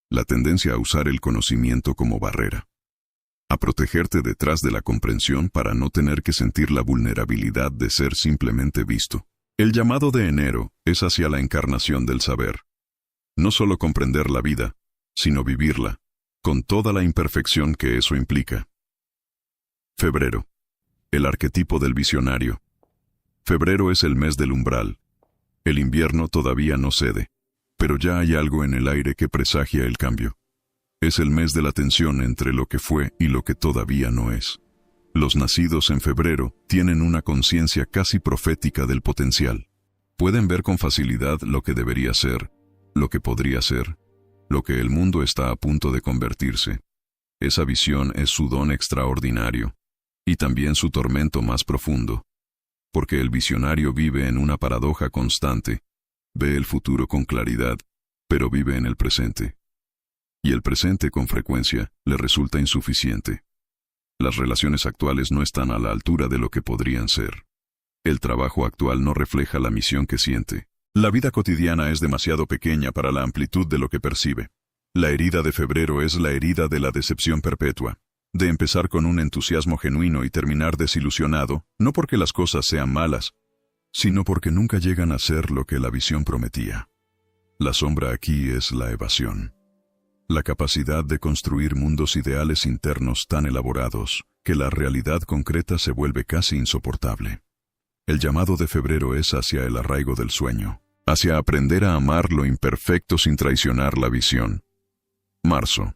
la tendencia a usar el conocimiento como barrera, a protegerte detrás de la comprensión para no tener que sentir la vulnerabilidad de ser simplemente visto. El llamado de enero es hacia la encarnación del saber. No solo comprender la vida, sino vivirla, con toda la imperfección que eso implica. Febrero, el arquetipo del visionario. Febrero es el mes del umbral. El invierno todavía no cede, pero ya hay algo en el aire que presagia el cambio. Es el mes de la tensión entre lo que fue y lo que todavía no es. Los nacidos en febrero tienen una conciencia casi profética del potencial. Pueden ver con facilidad lo que debería ser, lo que podría ser, lo que el mundo está a punto de convertirse. Esa visión es su don extraordinario, y también su tormento más profundo. Porque el visionario vive en una paradoja constante, ve el futuro con claridad, pero vive en el presente. Y el presente con frecuencia le resulta insuficiente. Las relaciones actuales no están a la altura de lo que podrían ser. El trabajo actual no refleja la misión que siente. La vida cotidiana es demasiado pequeña para la amplitud de lo que percibe. La herida de febrero es la herida de la decepción perpetua. De empezar con un entusiasmo genuino y terminar desilusionado, no porque las cosas sean malas, sino porque nunca llegan a ser lo que la visión prometía. La sombra aquí es la evasión. La capacidad de construir mundos ideales internos tan elaborados que la realidad concreta se vuelve casi insoportable. El llamado de febrero es hacia el arraigo del sueño, hacia aprender a amar lo imperfecto sin traicionar la visión. Marzo.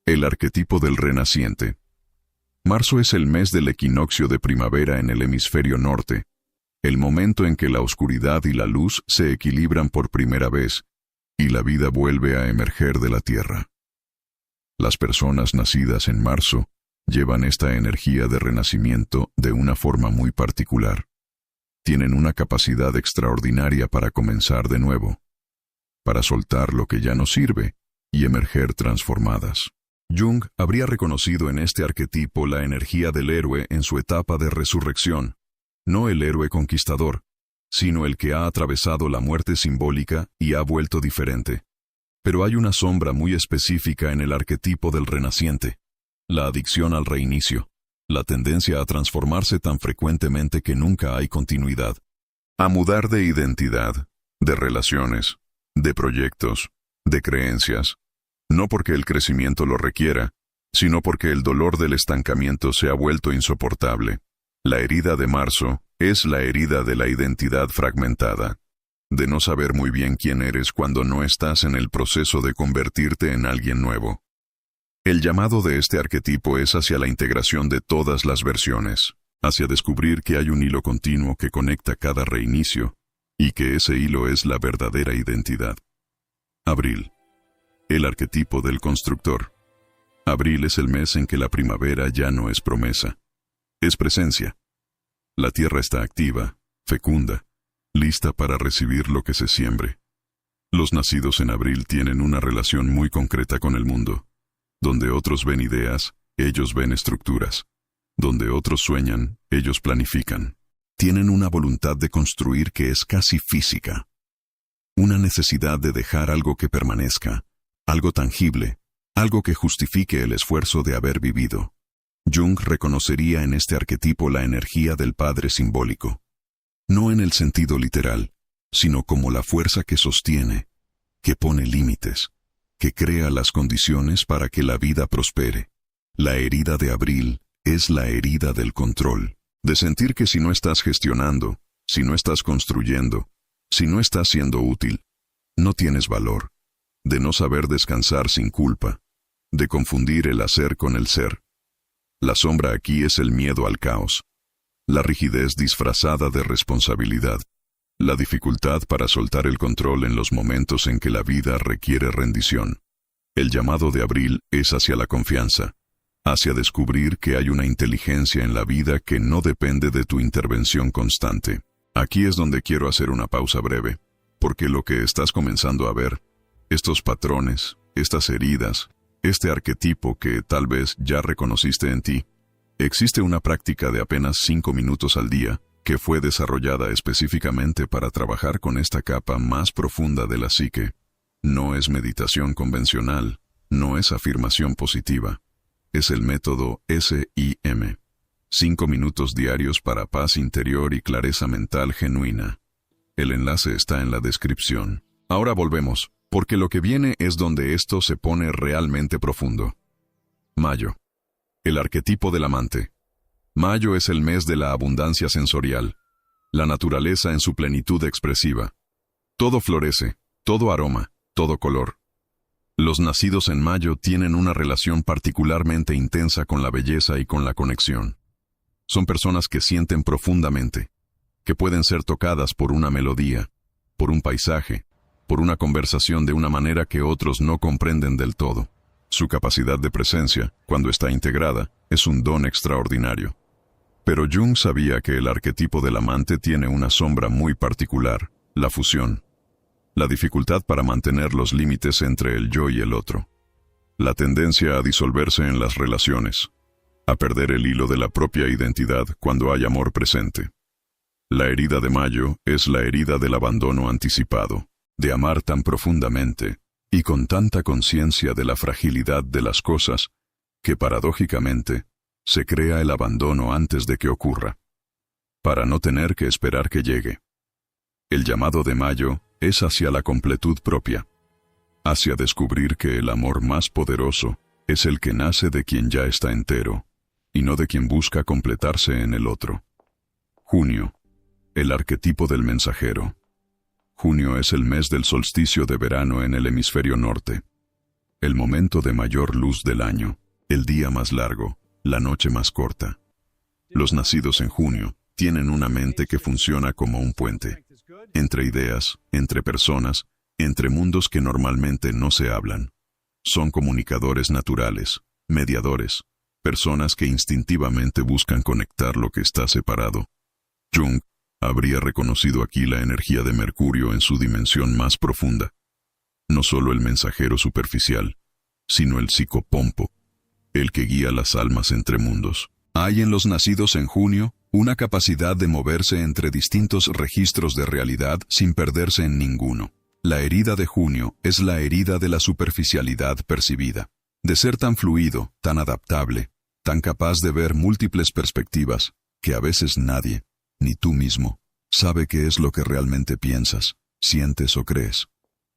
El arquetipo del renaciente. Marzo es el mes del equinoccio de primavera en el hemisferio norte, el momento en que la oscuridad y la luz se equilibran por primera vez, y la vida vuelve a emerger de la tierra. Las personas nacidas en marzo llevan esta energía de renacimiento de una forma muy particular. Tienen una capacidad extraordinaria para comenzar de nuevo, para soltar lo que ya no sirve y emerger transformadas. Jung habría reconocido en este arquetipo la energía del héroe en su etapa de resurrección, no el héroe conquistador, sino el que ha atravesado la muerte simbólica y ha vuelto diferente. Pero hay una sombra muy específica en el arquetipo del renaciente: la adicción al reinicio, la tendencia a transformarse tan frecuentemente que nunca hay continuidad, a mudar de identidad, de relaciones, de proyectos, de creencias, no porque el crecimiento lo requiera, sino porque el dolor del estancamiento se ha vuelto insoportable. La herida de marzo es la herida de la identidad fragmentada, de no saber muy bien quién eres cuando no estás en el proceso de convertirte en alguien nuevo. El llamado de este arquetipo es hacia la integración de todas las versiones, hacia descubrir que hay un hilo continuo que conecta cada reinicio, y que ese hilo es la verdadera identidad. Abril. El arquetipo del constructor. Abril es el mes en que la primavera ya no es promesa, es presencia. La tierra está activa, fecunda, lista para recibir lo que se siembre. Los nacidos en abril tienen una relación muy concreta con el mundo. Donde otros ven ideas, ellos ven estructuras. Donde otros sueñan, ellos planifican. Tienen una voluntad de construir que es casi física. Una necesidad de dejar algo que permanezca, algo tangible, algo que justifique el esfuerzo de haber vivido. Jung reconocería en este arquetipo la energía del padre simbólico. No en el sentido literal, sino como la fuerza que sostiene, que pone límites, que crea las condiciones para que la vida prospere. La herida de abril es la herida del control, de sentir que si no estás gestionando, si no estás construyendo, si no estás siendo útil, no tienes valor, de no saber descansar sin culpa, de confundir el hacer con el ser. La sombra aquí es el miedo al caos, la rigidez disfrazada de responsabilidad, la dificultad para soltar el control en los momentos en que la vida requiere rendición. El llamado de abril es hacia la confianza, hacia descubrir que hay una inteligencia en la vida que no depende de tu intervención constante. Aquí es donde quiero hacer una pausa breve, porque lo que estás comenzando a ver, estos patrones, estas heridas, este arquetipo que tal vez ya reconociste en ti, existe una práctica de apenas 5 minutos al día que fue desarrollada específicamente para trabajar con esta capa más profunda de la psique. No es meditación convencional, no es afirmación positiva. Es el método SIM. 5 minutos diarios para paz interior y clareza mental genuina. El enlace está en la descripción. Ahora volvemos, porque lo que viene es donde esto se pone realmente profundo. Mayo. El arquetipo del amante. Mayo es el mes de la abundancia sensorial, la naturaleza en su plenitud expresiva. Todo florece, todo aroma, todo color. Los nacidos en mayo tienen una relación particularmente intensa con la belleza y con la conexión. Son personas que sienten profundamente, que pueden ser tocadas por una melodía, por un paisaje, por una conversación de una manera que otros no comprenden del todo. Su capacidad de presencia, cuando está integrada, es un don extraordinario. Pero Jung sabía que el arquetipo del amante tiene una sombra muy particular, la fusión. La dificultad para mantener los límites entre el yo y el otro. La tendencia a disolverse en las relaciones, a perder el hilo de la propia identidad cuando hay amor presente. La herida de mayo es la herida del abandono anticipado, de amar tan profundamente y con tanta conciencia de la fragilidad de las cosas, que paradójicamente se crea el abandono antes de que ocurra, para no tener que esperar que llegue. El llamado de mayo es hacia la completud propia, hacia descubrir que el amor más poderoso es el que nace de quien ya está entero, y no de quien busca completarse en el otro. Junio, el arquetipo del mensajero. Junio es el mes del solsticio de verano en el hemisferio norte, el momento de mayor luz del año, el día más largo, la noche más corta. Los nacidos en junio tienen una mente que funciona como un puente, entre ideas, entre personas, entre mundos que normalmente no se hablan. Son comunicadores naturales, mediadores, personas que instintivamente buscan conectar lo que está separado. Jung habría reconocido aquí la energía de Mercurio en su dimensión más profunda. No solo el mensajero superficial, sino el psicopompo, el que guía las almas entre mundos. Hay en los nacidos en junio una capacidad de moverse entre distintos registros de realidad sin perderse en ninguno. La herida de junio es la herida de la superficialidad percibida, de ser tan fluido, tan adaptable, tan capaz de ver múltiples perspectivas, que a veces nadie, ni tú mismo, sabe qué es lo que realmente piensas, sientes o crees.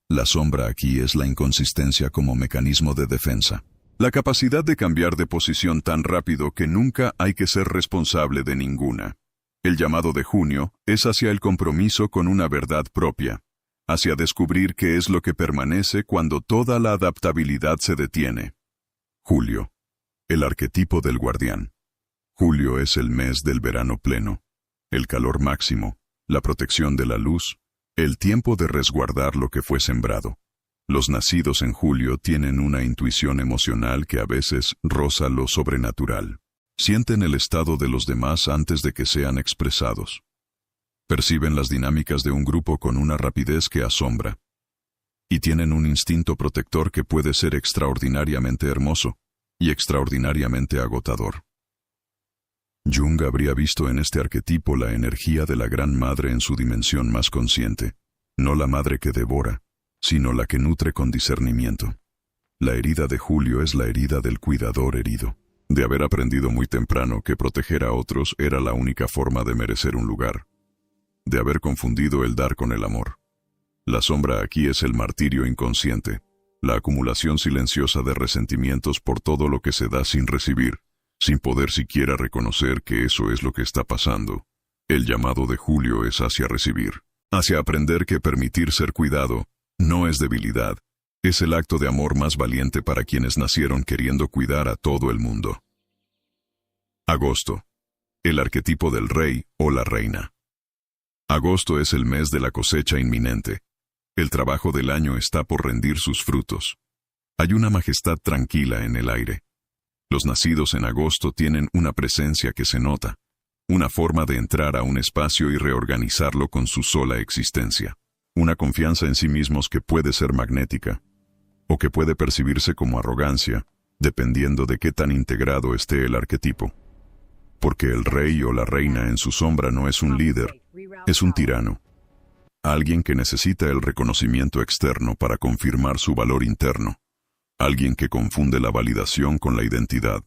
La sombra aquí es la inconsistencia como mecanismo de defensa. La capacidad de cambiar de posición tan rápido que nunca hay que ser responsable de ninguna. El llamado de junio es hacia el compromiso con una verdad propia, hacia descubrir qué es lo que permanece cuando toda la adaptabilidad se detiene. Julio, el arquetipo del guardián. Julio es el mes del verano pleno, el calor máximo, la protección de la luz, el tiempo de resguardar lo que fue sembrado. Los nacidos en julio tienen una intuición emocional que a veces roza lo sobrenatural. Sienten el estado de los demás antes de que sean expresados. Perciben las dinámicas de un grupo con una rapidez que asombra. y tienen un instinto protector que puede ser extraordinariamente hermoso y extraordinariamente agotador. Jung habría visto en este arquetipo la energía de la Gran Madre en su dimensión más consciente, no la madre que devora, sino la que nutre con discernimiento. La herida de Julio es la herida del cuidador herido, de haber aprendido muy temprano que proteger a otros era la única forma de merecer un lugar, de haber confundido el dar con el amor. La sombra aquí es el martirio inconsciente, la acumulación silenciosa de resentimientos por todo lo que se da sin recibir, sin poder siquiera reconocer que eso es lo que está pasando. El llamado de Julio es hacia recibir, hacia aprender que permitir ser cuidado no es debilidad, es el acto de amor más valiente para quienes nacieron queriendo cuidar a todo el mundo. Agosto. El arquetipo del rey o la reina. Agosto es el mes de la cosecha inminente. El trabajo del año está por rendir sus frutos. Hay una majestad tranquila en el aire. Los nacidos en agosto tienen una presencia que se nota, una forma de entrar a un espacio y reorganizarlo con su sola existencia, una confianza en sí mismos que puede ser magnética, o que puede percibirse como arrogancia, dependiendo de qué tan integrado esté el arquetipo. Porque el rey o la reina en su sombra no es un líder, es un tirano. Alguien que necesita el reconocimiento externo para confirmar su valor interno. Alguien que confunde la validación con la identidad.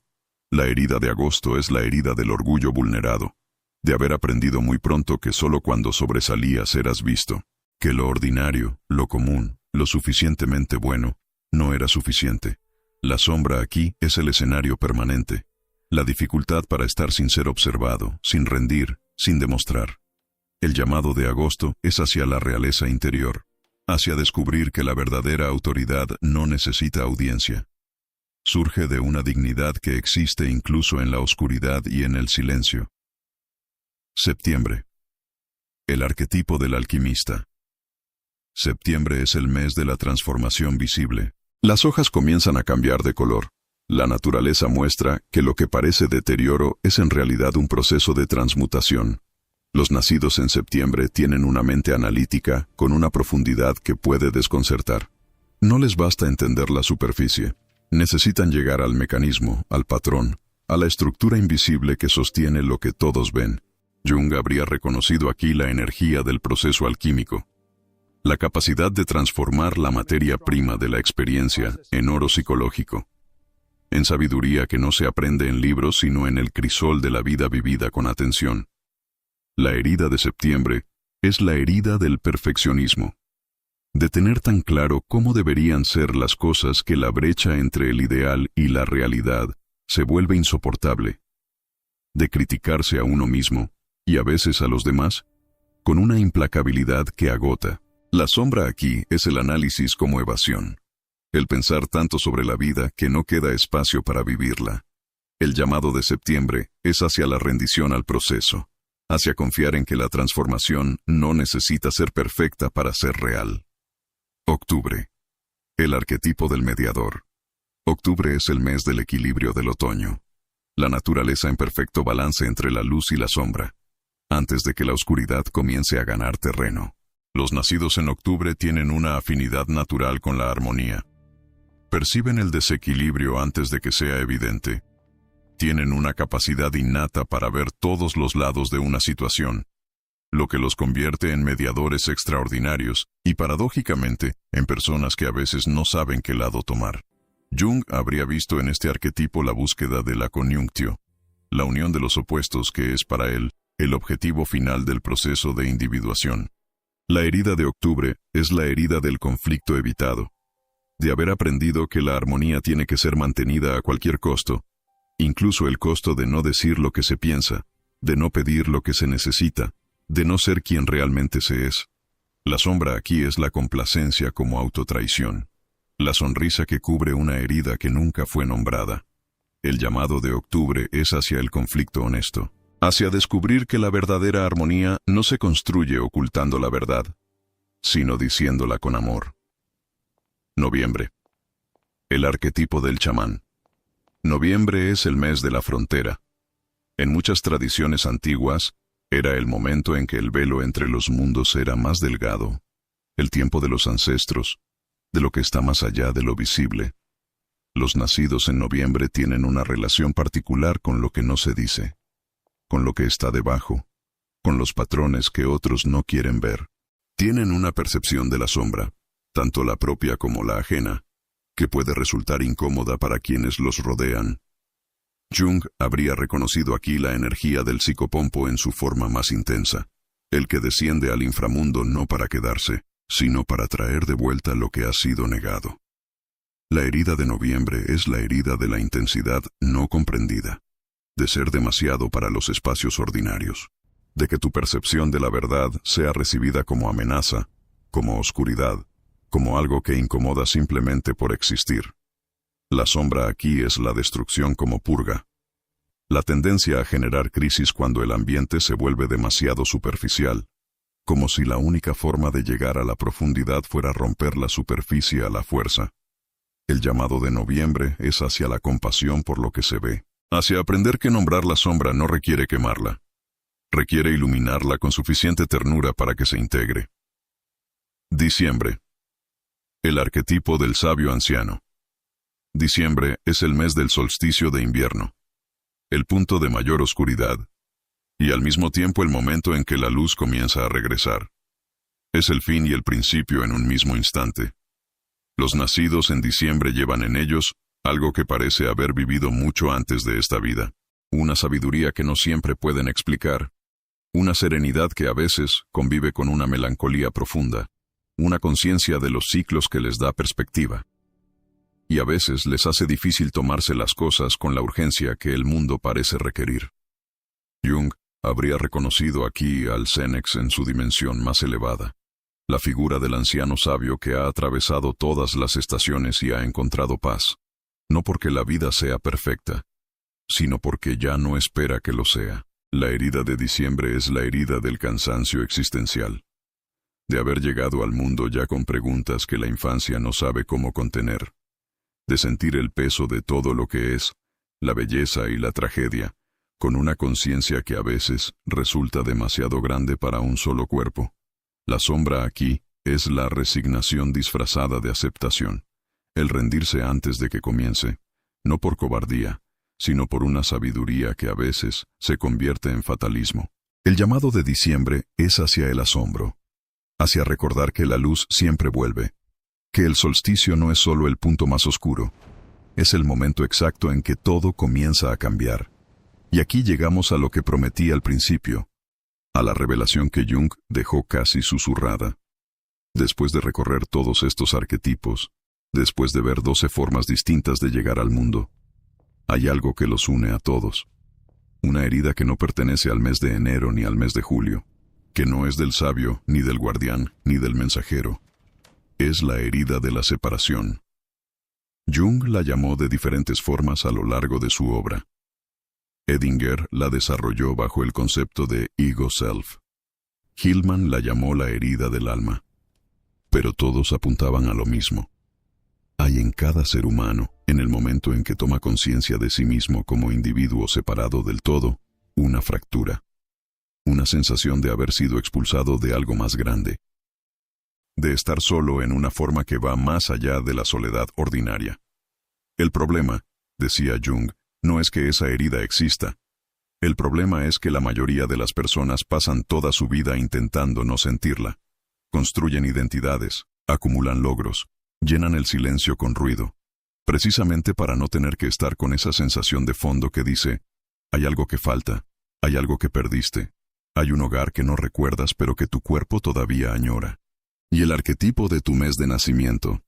La herida de agosto es la herida del orgullo vulnerado, de haber aprendido muy pronto que solo cuando sobresalías eras visto, que lo ordinario, lo común, lo suficientemente bueno, no era suficiente. La sombra aquí es el escenario permanente, la dificultad para estar sin ser observado, sin rendir, sin demostrar. El llamado de agosto es hacia la realeza interior, hacia descubrir que la verdadera autoridad no necesita audiencia. Surge de una dignidad que existe incluso en la oscuridad y en el silencio. Septiembre. El arquetipo del alquimista. Septiembre es el mes de la transformación visible. Las hojas comienzan a cambiar de color. La naturaleza muestra que lo que parece deterioro es en realidad un proceso de transmutación. Los nacidos en septiembre tienen una mente analítica con una profundidad que puede desconcertar. No les basta entender la superficie. Necesitan llegar al mecanismo, al patrón, a la estructura invisible que sostiene lo que todos ven. Jung habría reconocido aquí la energía del proceso alquímico. La capacidad de transformar la materia prima de la experiencia en oro psicológico. En sabiduría que no se aprende en libros sino en el crisol de la vida vivida con atención. La herida de septiembre es la herida del perfeccionismo. De tener tan claro cómo deberían ser las cosas que la brecha entre el ideal y la realidad se vuelve insoportable. De criticarse a uno mismo, y a veces a los demás, con una implacabilidad que agota. La sombra aquí es el análisis como evasión. El pensar tanto sobre la vida que no queda espacio para vivirla. El llamado de septiembre es hacia la rendición al proceso, hacia confiar en que la transformación no necesita ser perfecta para ser real. Octubre. El arquetipo del mediador. Octubre es el mes del equilibrio del otoño. La naturaleza en perfecto balance entre la luz y la sombra, antes de que la oscuridad comience a ganar terreno. Los nacidos en octubre tienen una afinidad natural con la armonía. Perciben el desequilibrio antes de que sea evidente. Tienen una capacidad innata para ver todos los lados de una situación, lo que los convierte en mediadores extraordinarios y, paradójicamente, en personas que a veces no saben qué lado tomar. Jung habría visto en este arquetipo la búsqueda de la coniunctio, la unión de los opuestos que es para él el objetivo final del proceso de individuación. La herida de octubre es la herida del conflicto evitado, de haber aprendido que la armonía tiene que ser mantenida a cualquier costo, incluso el costo de no decir lo que se piensa, de no pedir lo que se necesita, de no ser quien realmente se es. La sombra aquí es la complacencia como autotraición, la sonrisa que cubre una herida que nunca fue nombrada. El llamado de octubre es hacia el conflicto honesto, hacia descubrir que la verdadera armonía no se construye ocultando la verdad, sino diciéndola con amor. Noviembre. El arquetipo del chamán. Noviembre es el mes de la frontera. En muchas tradiciones antiguas, era el momento en que el velo entre los mundos era más delgado, el tiempo de los ancestros, de lo que está más allá de lo visible. Los nacidos en noviembre tienen una relación particular con lo que no se dice, con lo que está debajo, con los patrones que otros no quieren ver. Tienen una percepción de la sombra, tanto la propia como la ajena, que puede resultar incómoda para quienes los rodean. Jung habría reconocido aquí la energía del psicopompo en su forma más intensa, el que desciende al inframundo no para quedarse, sino para traer de vuelta lo que ha sido negado. La herida de noviembre es la herida de la intensidad no comprendida, de ser demasiado para los espacios ordinarios, de que tu percepción de la verdad sea recibida como amenaza, como oscuridad, como algo que incomoda simplemente por existir. La sombra aquí es la destrucción como purga. La tendencia a generar crisis cuando el ambiente se vuelve demasiado superficial, como si la única forma de llegar a la profundidad fuera romper la superficie a la fuerza. El llamado de noviembre es hacia la compasión por lo que se ve, hacia aprender que nombrar la sombra no requiere quemarla, requiere iluminarla con suficiente ternura para que se integre. Diciembre. El arquetipo del sabio anciano. Diciembre es el mes del solsticio de invierno, el punto de mayor oscuridad, y al mismo tiempo el momento en que la luz comienza a regresar. Es el fin y el principio en un mismo instante. Los nacidos en diciembre llevan en ellos algo que parece haber vivido mucho antes de esta vida, una sabiduría que no siempre pueden explicar, una serenidad que a veces convive con una melancolía profunda, una conciencia de los ciclos que les da perspectiva. Y a veces les hace difícil tomarse las cosas con la urgencia que el mundo parece requerir. Jung habría reconocido aquí al Xenex en su dimensión más elevada, la figura del anciano sabio que ha atravesado todas las estaciones y ha encontrado paz, no porque la vida sea perfecta, sino porque ya no espera que lo sea. La herida de diciembre es la herida del cansancio existencial, de haber llegado al mundo ya con preguntas que la infancia no sabe cómo contener, de sentir el peso de todo lo que es, la belleza y la tragedia, con una conciencia que a veces resulta demasiado grande para un solo cuerpo. La sombra aquí es la resignación disfrazada de aceptación, el rendirse antes de que comience, no por cobardía, sino por una sabiduría que a veces se convierte en fatalismo. El llamado de diciembre es hacia el asombro, hacia recordar que la luz siempre vuelve, que el solsticio no es solo el punto más oscuro, es el momento exacto en que todo comienza a cambiar. Y aquí llegamos a lo que prometí al principio, a la revelación que Jung dejó casi susurrada. Después de recorrer todos estos arquetipos, después de ver 12 formas distintas de llegar al mundo, hay algo que los une a todos. Una herida que no pertenece al mes de enero ni al mes de julio, que no es del sabio, ni del guardián, ni del mensajero. Es la herida de la separación. Jung la llamó de diferentes formas a lo largo de su obra. Edinger la desarrolló bajo el concepto de ego-self. Hillman la llamó la herida del alma. Pero todos apuntaban a lo mismo. Hay en cada ser humano, en el momento en que toma conciencia de sí mismo como individuo separado del todo, una fractura. Una sensación de haber sido expulsado de algo más grande. De estar solo en una forma que va más allá de la soledad ordinaria. El problema, decía Jung, no es que esa herida exista. El problema es que la mayoría de las personas pasan toda su vida intentando no sentirla. Construyen identidades, acumulan logros, llenan el silencio con ruido, precisamente para no tener que estar con esa sensación de fondo que dice, hay algo que falta, hay algo que perdiste, hay un hogar que no recuerdas pero que tu cuerpo todavía añora. Y el arquetipo de tu mes de nacimiento,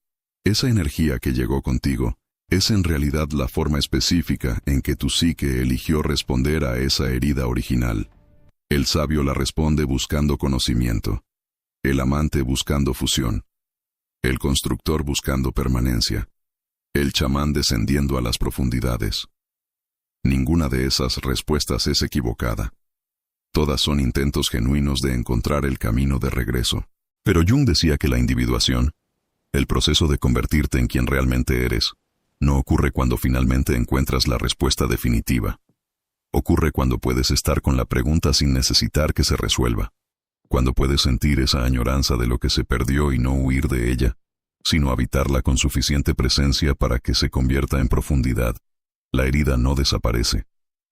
esa energía que llegó contigo, es en realidad la forma específica en que tu psique eligió responder a esa herida original. El sabio la responde buscando conocimiento, el amante buscando fusión, el constructor buscando permanencia, el chamán descendiendo a las profundidades. Ninguna de esas respuestas es equivocada. Todas son intentos genuinos de encontrar el camino de regreso. Pero Jung decía que la individuación, el proceso de convertirte en quien realmente eres, no ocurre cuando finalmente encuentras la respuesta definitiva. Ocurre cuando puedes estar con la pregunta sin necesitar que se resuelva. Cuando puedes sentir esa añoranza de lo que se perdió y no huir de ella, sino habitarla con suficiente presencia para que se convierta en profundidad. La herida no desaparece,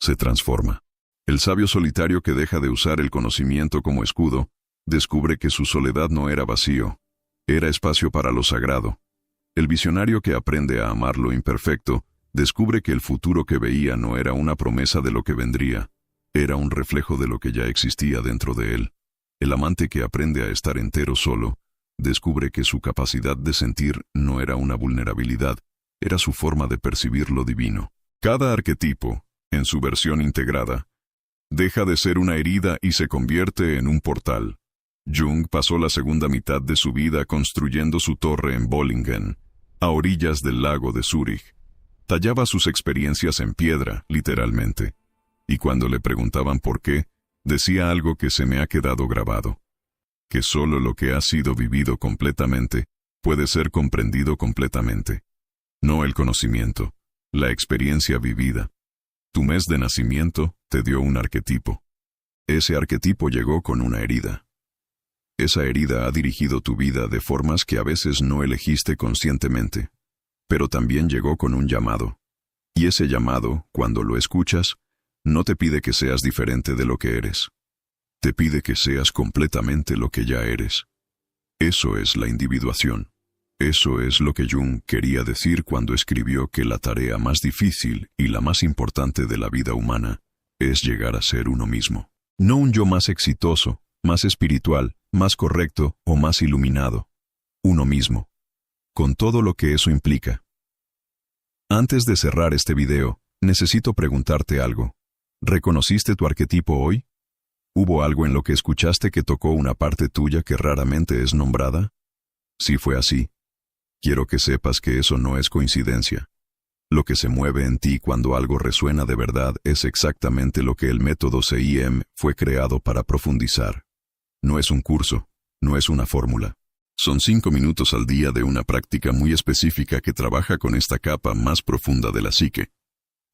se transforma. El sabio solitario que deja de usar el conocimiento como escudo, descubre que su soledad no era vacío, era espacio para lo sagrado. El visionario que aprende a amar lo imperfecto, descubre que el futuro que veía no era una promesa de lo que vendría, era un reflejo de lo que ya existía dentro de él. El amante que aprende a estar entero solo, descubre que su capacidad de sentir no era una vulnerabilidad, era su forma de percibir lo divino. Cada arquetipo, en su versión integrada, deja de ser una herida y se convierte en un portal. Jung pasó la segunda mitad de su vida construyendo su torre en Bollingen, a orillas del lago de Zúrich. Tallaba sus experiencias en piedra, literalmente, y cuando le preguntaban por qué, decía algo que se me ha quedado grabado: que solo lo que ha sido vivido completamente puede ser comprendido completamente. No el conocimiento, la experiencia vivida. Tu mes de nacimiento te dio un arquetipo. Ese arquetipo llegó con una herida. Esa herida ha dirigido tu vida de formas que a veces no elegiste conscientemente, pero también llegó con un llamado. Y ese llamado, cuando lo escuchas, no te pide que seas diferente de lo que eres. Te pide que seas completamente lo que ya eres. Eso es la individuación. Eso es lo que Jung quería decir cuando escribió que la tarea más difícil y la más importante de la vida humana es llegar a ser uno mismo. No un yo más exitoso, más espiritual, más correcto o más iluminado. Uno mismo. Con todo lo que eso implica. Antes de cerrar este video, necesito preguntarte algo. ¿Reconociste tu arquetipo hoy? ¿Hubo algo en lo que escuchaste que tocó una parte tuya que raramente es nombrada? Si fue así, quiero que sepas que eso no es coincidencia. Lo que se mueve en ti cuando algo resuena de verdad es exactamente lo que el método CIM fue creado para profundizar. No es un curso, no es una fórmula. Son 5 minutos al día de una práctica muy específica que trabaja con esta capa más profunda de la psique,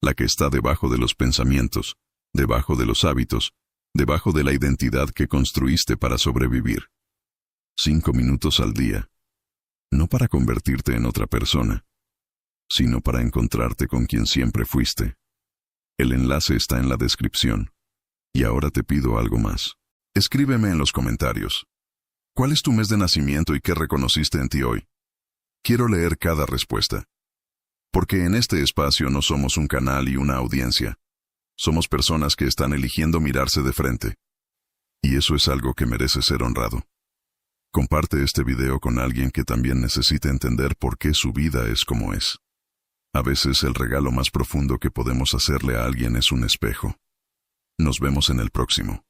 la que está debajo de los pensamientos, debajo de los hábitos, debajo de la identidad que construiste para sobrevivir. 5 minutos al día. No para convertirte en otra persona, sino para encontrarte con quien siempre fuiste. El enlace está en la descripción. Y ahora te pido algo más. Escríbeme en los comentarios. ¿Cuál es tu mes de nacimiento y qué reconociste en ti hoy? Quiero leer cada respuesta. Porque en este espacio no somos un canal y una audiencia. Somos personas que están eligiendo mirarse de frente. Y eso es algo que merece ser honrado. Comparte este video con alguien que también necesita entender por qué su vida es como es. A veces el regalo más profundo que podemos hacerle a alguien es un espejo. Nos vemos en el próximo.